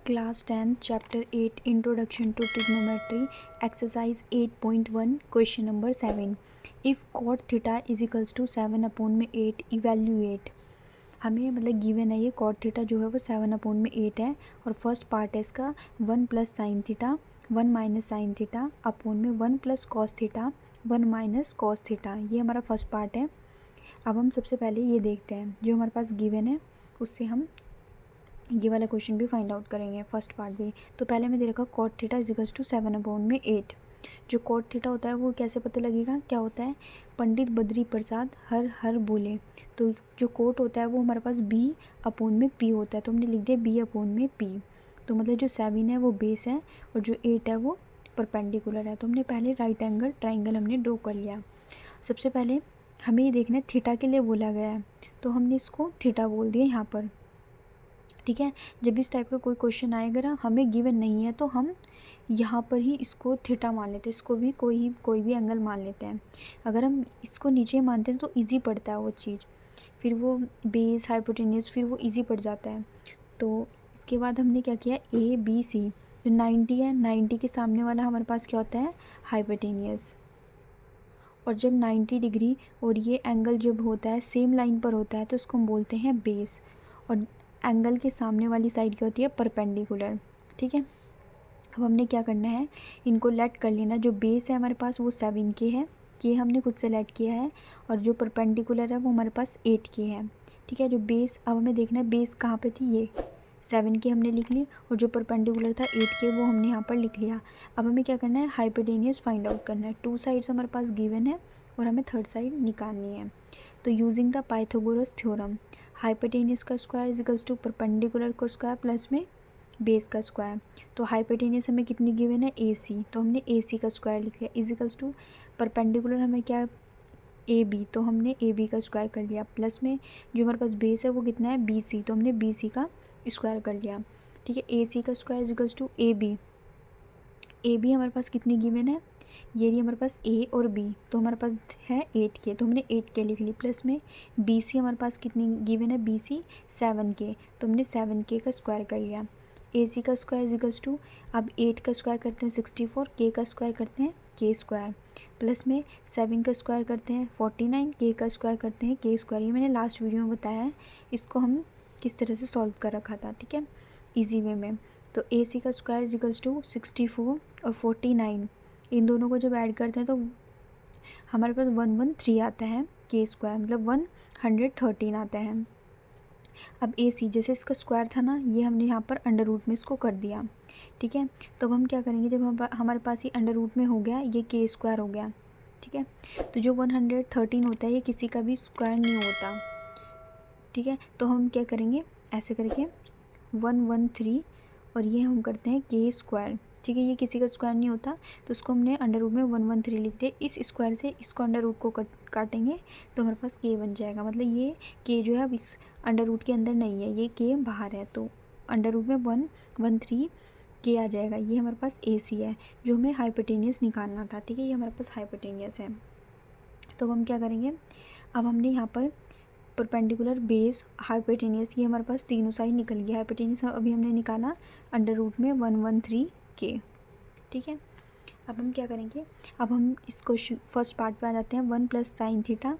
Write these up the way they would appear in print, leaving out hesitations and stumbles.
Class 10 chapter 8 introduction to trigonometry exercise 8.1 question number 7 if cot theta is equals to 7/8 evaluate. हमें मतलब given है ये cot theta जो है वो 7/8 है और फर्स्ट पार्ट है इसका 1 plus sine theta 1 minus sine theta upon में 1 plus cos theta 1 minus cos theta, ये हमारा फर्स्ट पार्ट है। अब हम सबसे पहले ये देखते हैं जो हमारे पास गिवन है उससे हम ये वाला क्वेश्चन भी फाइंड आउट करेंगे, फर्स्ट पार्ट भी। तो पहले मैं दे रखा cot theta is equals to 7/8। जो कॉट थीटा होता है वो कैसे पता लगेगा, क्या होता है, पंडित बद्री प्रसाद हर हर बोले। तो जो कोट होता है वो हमारे पास बी अपोन में पी होता है, तो हमने लिख दिया बी अपोन में पी। तो मतलब जो 7 है वो बेस है और जो 8 है वो परपेंडिकुलर है। तो हमने पहले राइट एंगल ट्राइंगल हमने ड्रॉ कर लिया। सबसे पहले हमें ये देखना है थीटा के लिए बोला गया है, तो हमने इसको थीटा बोल दिया यहाँ पर। ठीक है, जब इस टाइप का कोई क्वेश्चन आए, अगर हमें गिवन नहीं है तो हम यहाँ पर ही इसको थीटा मान लेते हैं, इसको भी कोई भी एंगल मान लेते हैं। अगर हम इसको नीचे मानते हैं तो इजी पड़ता है वो चीज़, फिर वो बेस हाइपोटेन्यूस फिर वो इजी पड़ जाता है। तो इसके बाद हमने क्या किया, ए बी सी, जो 90 है 90 के सामने वाला हमारे पास क्या होता है, हाइपोटेन्यूस। और जब 90 डिग्री और ये एंगल जब होता है सेम लाइन पर होता है तो इसको हम बोलते हैं बेस, और एंगल के सामने वाली साइड क्या होती है, परपेंडिकुलर। ठीक है, अब हमने क्या करना है, इनको लेट कर लेना। जो बेस है हमारे पास वो 7 के है, के हमने खुद से लेट किया है, और जो परपेंडिकुलर है वो हमारे पास 8 के है। ठीक है, जो बेस, अब हमें देखना है बेस कहाँ पे थी, ये 7 के हमने लिख ली, और जो परपेंडिकुलर था 8 के वो हमने यहाँ पर लिख लिया। अब हमें क्या करना है, हाइपोटेन्यूस फाइंड आउट करना है। 2 साइड्स हमारे पास गिवन है और हमें थर्ड साइड निकालनी है। तो using the Pythagoras theorem, hypotenuse का square is equals to perpendicular का स्क्वायर प्लस में बेस का स्क्वायर। तो हाइपोटेन्यूस हमें कितनी गिवन है, ए सी, तो हमने ए सी का स्क्वायर लिख लिया इज इक्वल्स टू परपेंडिकुलर हमें क्या, ए बी, तो हमने ए बी का स्क्वायर कर लिया, प्लस में जो हमारे पास बेस है वो कितना है, बी सी, तो हमने बी सी का स्क्वायर कर लिया। ठीक है, ए सी का square is equals to A B. A B हमारे पास कितनी गिवन है, ये रही हमारे पास ए और बी, तो हमारे पास है 8 के, तो हमने 8 के लिख ली, प्लस में बी सी हमारे पास कितनी गिवन है, बी सी 7 के, तो हमने 7 के का स्क्वायर कर लिया। ए सी का स्क्वायर इज इक्वल्स टू, अब 8 का स्क्वायर करते हैं 64, के का स्क्वायर करते हैं के स्क्वायर, प्लस में 7 का स्क्वायर करते हैं 49, के का स्क्वायर करते हैं के स्क्वायर। ये मैंने लास्ट वीडियो में बताया है, इसको हम किस तरह से सॉल्व कर रखा था। ठीक है, ईजी वे में। तो ए सी का स्क्वायर इज इक्वल्स टू 64 और 49, इन दोनों को जब ऐड करते हैं तो हमारे पास 113 आता है, के स्क्वायर मतलब 113 आता है। अब ए सी, जैसे इसका स्क्वायर था ना, ये हमने यहाँ पर अंडर रूट में इसको कर दिया। ठीक है, तो अब हम क्या करेंगे, जब हमारे पास ये अंडर रूट में हो गया, ये के स्क्वायर हो गया। ठीक है, तो जो 113 होता है ये किसी का भी स्क्वायर नहीं होता। ठीक है, तो हम क्या करेंगे, ऐसे करके 113 और ये हम करते हैं के स्क्वायर। ठीक है, ये किसी का स्क्वायर नहीं होता, तो उसको हमने अंडर रूट में 113 लिख दिया। इस स्क्वायर से इसको अंडर रूट को काटेंगे तो हमारे पास के बन जाएगा। मतलब ये के जो है अब इस अंडर रूट के अंदर नहीं है, ये के बाहर है, तो अंडर रूट में 113 के आ जाएगा। ये हमारे पास ए सी है जो हमें हाइपोटेनियस निकालना था। ठीक है, ये हमारे पास हाइपोटेनियस है। तो अब हम क्या करेंगे, अब हमने यहाँ पर परपेंडिकुलर बेस हाइपोटेनियस, ये हमारे पास तीनों साइड निकल गया। हाइपोटेनियस अभी हमने निकाला अंडर रूट में 113 के। ठीक है, अब हम क्या करेंगे, अब हम इस क्वेश्चन फर्स्ट पार्ट पे आ जाते हैं। 1 plus sine theta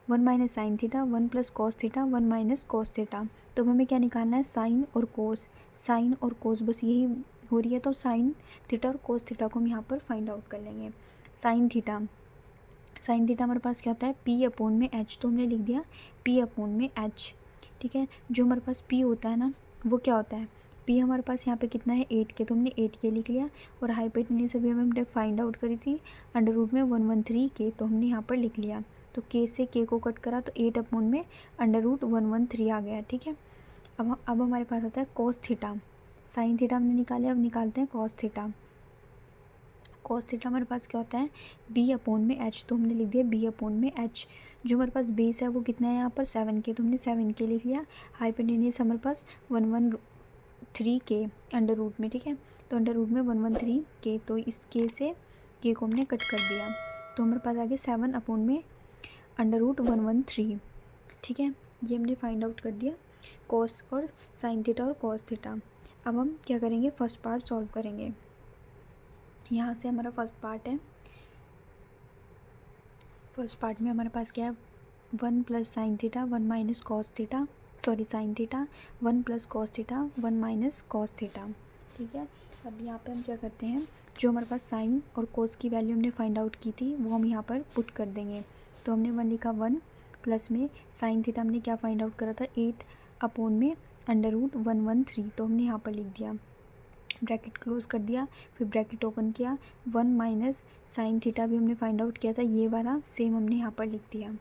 1 minus sine theta 1 plus cos theta 1 minus cos theta. तो हमें क्या निकालना है, साइन और कोस, साइन और कोस, बस यही हो रही है। तो साइन थीटा और कोस थीटा को हम यहाँ पर फाइंड आउट कर लेंगे। साइन थीटा हमारे पास क्या होता है, पी अपोन में एच, तो हमने लिख दिया पी अपोन में एच। ठीक है, जो हमारे पास पी होता है ना वो क्या होता है, पी हमारे पास यहाँ पे कितना है 8 के, तो हमने 8 के लिख लिया। और हाइपोटेन्यूस अभी हमने फाइंड आउट करी थी अंडर रूट में 113 के, तो हमने यहाँ पर लिख लिया। तो के से के को कट करा तो 8 अपोन में अंडर रूट 113 आ गया। ठीक है, अब हमारे पास आता है कॉस थीटा। साइन थीटा हमने निकाले, अब निकालते हैं कॉस थीटा। कॉस थीटा हमारे पास क्या होता है, बी अपोन में एच, तो हमने लिख दिया बी अपोन में एच। जो हमारे पास बेस है वो कितना है यहाँ पर 7 के, तो हमने 7 के लिख लिया। हाइपोटेन्यूस हमारे पास 113 के अंडर रूट में। ठीक है, तो अंडर रूट में 113 के, तो इस के से के को हमने कट कर दिया, तो हमारे पास आ गया 7 अपोन में अंडर रूट 113। ठीक है, ये हमने फाइंड आउट कर दिया। कॉस और साइन थीटा और कॉस थीटा। अब हम क्या करेंगे, फर्स्ट पार्ट सॉल्व करेंगे। यहाँ से हमारा फर्स्ट पार्ट है। फर्स्ट पार्ट में हमारे पास क्या है, 1 plus sine theta 1 minus cos theta, sorry sine theta 1 plus cos theta 1 minus cos theta. ठीक है, अब यहाँ पे हम क्या करते हैं, जो हमारे पास साइन और कॉस की वैल्यू हमने फाइंड आउट की थी वो हम यहाँ पर पुट कर देंगे। तो हमने 1 लिखा, 1 प्लस में साइन थीटा हमने क्या फाइंड आउट करा था, 8 अपॉन में √113, तो हमने यहाँ पर लिख दिया, ब्रैकेट क्लोज कर दिया, फिर ब्रैकेट ओपन किया, 1 माइनस साइन थीटा भी हमने फाइंड आउट किया था, ये वाला सेम हमने यहाँ पर लिख दिया।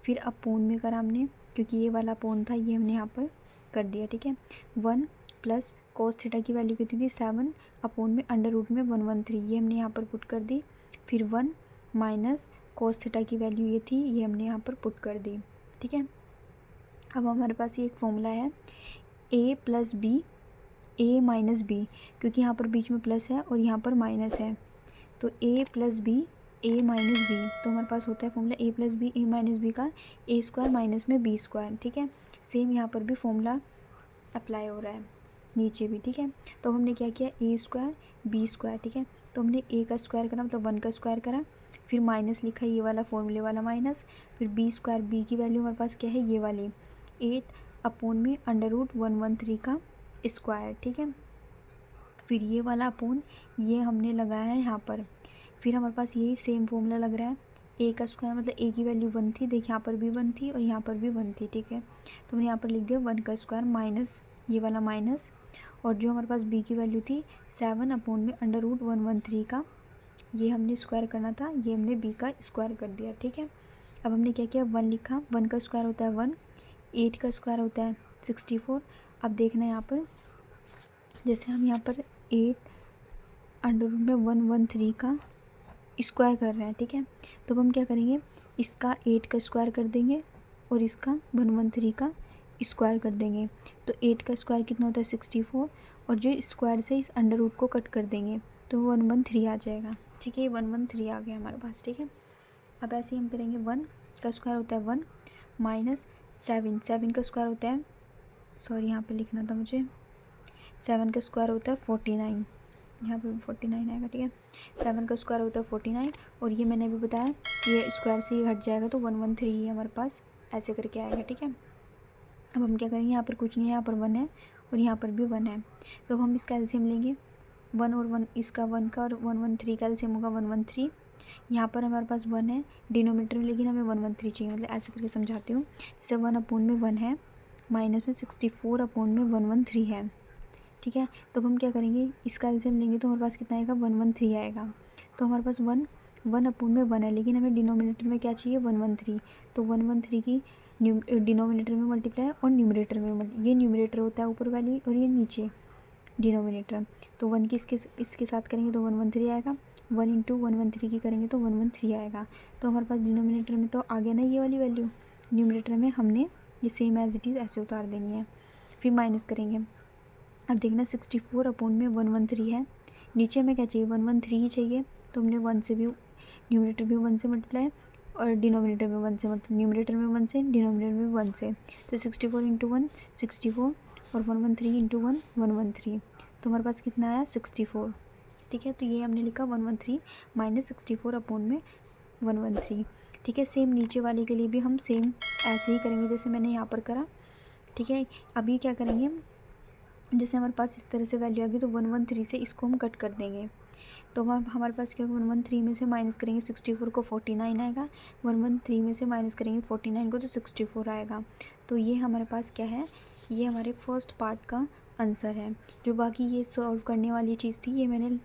फिर अपोन में करा हमने, क्योंकि ये वाला अपोन था, ये हमने यहाँ पर कर दिया। ठीक है, 1 प्लस कॉस थीटा की वैल्यू कितनी थी, 7 अपोन में √113, ये हमने यहाँ पर पुट कर दी। फिर 1 माइनस कॉस थीटा की वैल्यू ये थी, ये हमने यहाँ पर पुट कर दी। ठीक है, अब हमारे पास ये एक फॉर्मूला है, a plus B a minus B, क्योंकि यहाँ पर बीच में प्लस है और यहाँ पर माइनस है, तो a plus B a minus B, तो हमारे पास होता है formula a plus B a minus B का a स्क्वायर माइनस में b स्क्वायर। ठीक है, सेम यहाँ पर भी फॉर्मूला अप्लाई हो रहा है नीचे भी। ठीक है, तो हमने क्या किया, a स्क्वायर b स्क्वायर। ठीक है, तो हमने a का स्क्वायर करा, मतलब 1 का स्क्वायर करा, फिर माइनस लिखा, ये वाला फॉर्मूले वाला माइनस, फिर b स्क्वायर, b की वैल्यू हमारे पास क्या है, ये वाली 8 अपोन में √113 का स्क्वायर। ठीक है, फिर ये वाला अपोन ये हमने लगाया है यहाँ पर, फिर हमारे पास यही सेम फॉर्मूला लग रहा है, a का स्क्वायर मतलब a की वैल्यू 1 थी, देखिए यहाँ पर भी 1 थी और यहाँ पर भी 1 थी। ठीक है, तो मैंने यहाँ पर लिख दिया 1 का स्क्वायर माइनस ये वाला माइनस, और जो हमारे पास b की वैल्यू थी 7 अपोन में √113 का, ये हमने स्क्वायर करना था, ये हमने b का स्क्वायर कर दिया। ठीक है, अब हमने क्या किया, 1 लिखा, 1 का स्क्वायर होता है 1, 8 का स्क्वायर होता है 64। अब देखना यहाँ पर, जैसे हम यहाँ पर 8 √113 का स्क्वायर कर रहे हैं। ठीक है, तो अब हम क्या करेंगे, इसका 8 का स्क्वायर कर देंगे और इसका 113 का स्क्वायर कर देंगे, तो 8 का स्क्वायर कितना होता है 64, और जो स्क्वायर से इस अंडर रूट को कट कर देंगे तो 113 आ जाएगा। ठीक है, ये 113 आ गया हमारे पास। ठीक है, अब ऐसे ही हम करेंगे, 1 का स्क्वायर होता है 1 माइनस 7 का स्क्वायर होता है, सॉरी यहाँ पे लिखना था मुझे, 7 का स्क्वायर होता है 49, यहाँ पर 49 आएगा। ठीक है, 7 का स्क्वायर होता है 49, और ये मैंने अभी बताया ये स्क्वायर से ही हट जाएगा तो 113 ही हमारे पास ऐसे करके आएगा। ठीक है, अब हम क्या करेंगे, यहाँ पर कुछ नहीं है, यहाँ पर 1 है और यहाँ पर भी 1 है, तो अब हम इसका एलसीएम लेंगे, 1 और 1, इसका 1 का और 113 का एलसीएम होगा 113। यहाँ पर हमारे पास 1 है डिनोमिनेटर में, लेकिन हमें 113 चाहिए, मतलब ऐसे करके समझाती हूँ, जैसे 1 अपोन में 1 है माइनस में 64 अपोन में 113 है। ठीक है, तो अब हम क्या करेंगे, इसका एलसीएम लेंगे तो हमारे पास कितना आएगा, 113 आएगा, तो हमारे पास 1 अपोन में 1 है, लेकिन हमें डिनोमिनेटर में क्या चाहिए, 113, तो 113 की डिनोमिनेटर में मल्टीप्लाई और न्यूमरेटर में ये न्यूमरेटर होता है ऊपर वाली और ये नीचे डिनोमिनेटर, तो 1 की इसके साथ करेंगे तो 113 आएगा, 1 इंटू 113 की करेंगे तो 113 आएगा, तो हमारे पास डिनोमिनेटर में तो आ गया ना ये वाली वैल्यू, न्यूमरेटर में हमने ये सेम एज इट इज़ ऐसे उतार देनी है, फिर माइनस करेंगे। अब देखना 64 अपोन में 113 है, नीचे हमें क्या चाहिए, 113 ही चाहिए, तो हमने 1 से भी न्यूमरेटर में 1 से मल्टीप्लाई और डिनोमिनेटर में 1 से न्यूमरेटर में 1 से डिनोमिनेटर में 1 से, तो 64 इंटू 1 64 और 113 इंटू 1 113, तो हमारे पास कितना आया 64। ठीक है, तो ये हमने लिखा 113 माइनस 64 अपोन में 113। ठीक है, सेम नीचे वाले के लिए भी हम सेम ऐसे ही करेंगे जैसे मैंने यहाँ पर करा। ठीक है, अभी क्या करेंगे, जैसे हमारे पास इस तरह से वैल्यू आ गई तो 113 से इसको हम कट कर देंगे, तो हमारे पास क्या होगा, 113 में से माइनस करेंगे 64 को 49 आएगा, 113 में से माइनस करेंगे 49 को तो 64 आएगा, तो ये हमारे पास क्या है, ये हमारे फर्स्ट पार्ट का आंसर है। जो बाकी ये सॉल्व करने वाली चीज़ थी ये मैंने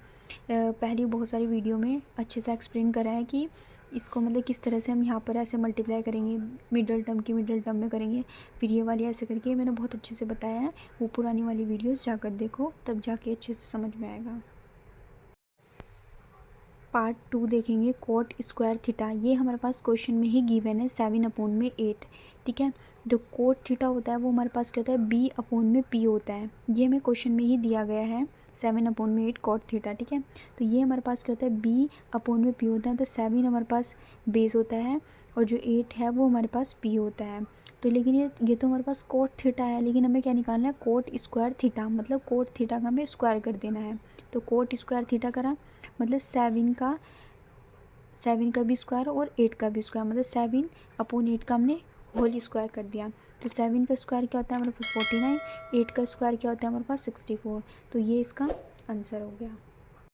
पहले बहुत सारी वीडियो में अच्छे से एक्सप्लेन करा है कि इसको मतलब किस तरह से हम यहाँ पर ऐसे मल्टीप्लाई करेंगे, मिडल टर्म में करेंगे, फिर ये वाली ऐसे करके मैंने बहुत अच्छे से बताया है, वो पुरानी वाली वीडियोस जाकर देखो तब जाके अच्छे से समझ में आएगा। पार्ट 2 देखेंगे, कोट स्क्वायर थीटा, ये हमारे पास क्वेश्चन में ही गिवन है 7 अपोन में 8। ठीक है। जो कोट थीटा होता है वो हमारे पास क्या होता है, बी अपॉन में पी होता है। ये हमें क्वेश्चन में ही दिया गया है 7/8 कॉट थीटा, ठीक है। तो ये हमारे पास क्या होता है, बी अपॉन में पी होता है। तो 7 हमारे पास बेस होता है और जो 8 है वो हमारे पास पी होता है। तो लेकिन ये तो हमारे पास कोट थीटा है, लेकिन हमें क्या निकालना है, कोट स्क्वायर थीटा, मतलब कोट थीटा का हमें स्क्वायर कर देना है। तो कोट स्क्वायर थीटा करा मतलब 7 का भी स्क्वायर और 8 का भी स्क्वायर, मतलब 7/8 का हमने होल स्क्वायर कर दिया। तो 7 का स्क्वायर क्या होता है हमारे पास 49, 8 का स्क्वायर क्या होता है हमारे पास 64। तो ये इसका आंसर हो गया।